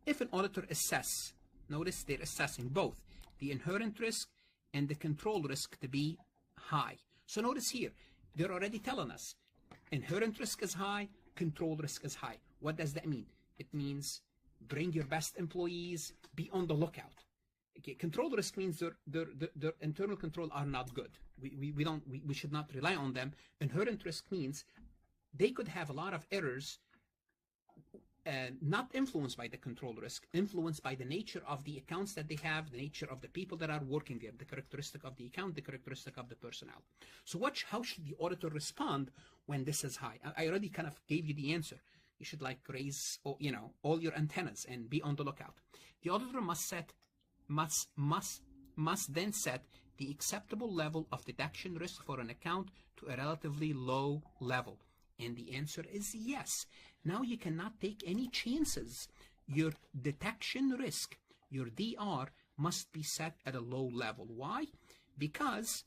if an auditor assess, notice they're assessing both the inherent risk and the control risk to be high. So notice here, they're already telling us inherent risk is high, control risk is high. What does that mean? It means bring your best employees, be on the lookout. Okay, control risk means their internal control are not good. We should not rely on them. Inherent risk means they could have a lot of errors, not influenced by the control risk, influenced by the nature of the accounts that they have, the nature of the people that are working there, the characteristic of the account, the characteristic of the personnel. So how should the auditor respond when this is high? I already kind of gave you the answer. You should like raise, all your antennas and be on the lookout. The auditor must then set the acceptable level of detection risk for an account to a relatively low level. And the answer is yes. Now you cannot take any chances. Your detection risk, your DR, must be set at a low level. Why? Because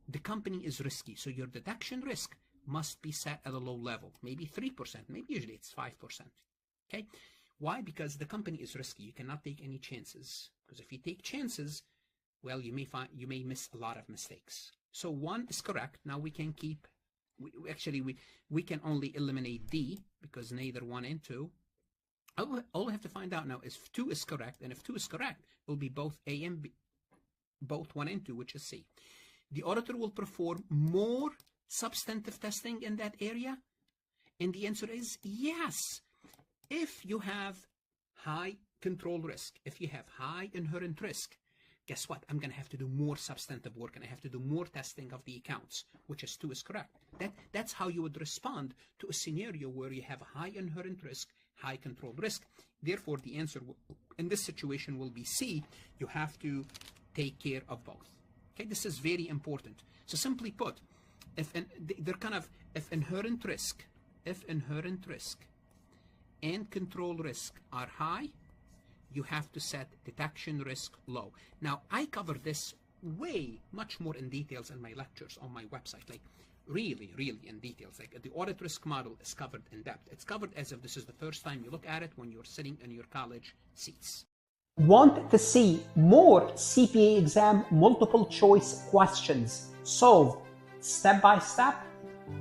the company is risky. So your detection risk must be set at a low level, maybe 3%, maybe usually it's 5%. Okay? Why? Because the company is risky. You cannot take any chances. Because if you take chances, well, you may miss a lot of mistakes. So 1 is correct. Now we can keep. We can only eliminate D because neither 1 and 2. All we have to find out now is if 2 is correct, and if 2 is correct, it will be both A and B, both 1 and 2, which is C. The auditor will perform more substantive testing in that area, and the answer is yes. If you have high control risk, if you have high inherent risk, guess what? I'm going to have to do more substantive work, and I have to do more testing of the accounts, which is 2 is correct. That's how you would respond to a scenario where you have a high inherent risk, high control risk. Therefore, the answer in this situation will be C. You have to take care of both. Okay, this is very important. So simply put, if inherent risk and control risk are high, you have to set detection risk low. Now, I cover this way much more in details in my lectures on my website, like really, really in details. Like the audit risk model is covered in depth. It's covered as if this is the first time you look at it when you're sitting in your college seats. Want to see more CPA exam multiple choice questions solved step by step?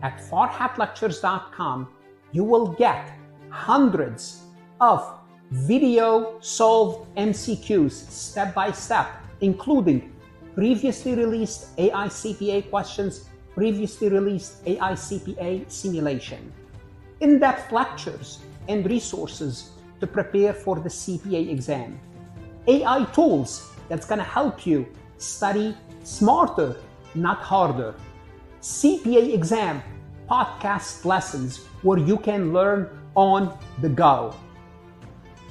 At farhatlectures.com, you will get hundreds of video solved MCQs step by step, including previously released AI CPA questions, previously released AI CPA simulation, in-depth lectures and resources to prepare for the CPA exam, AI tools that's going to help you study smarter, not harder, CPA exam podcast lessons where you can learn on the go.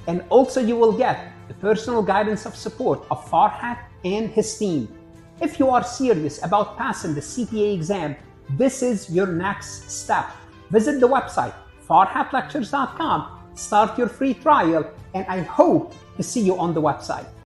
And also you will get the personal guidance of support of Farhat and his team. If you are serious about passing the CPA exam, this is your next step. Visit the website farhatlectures.com, start your free trial, and I hope to see you on the website.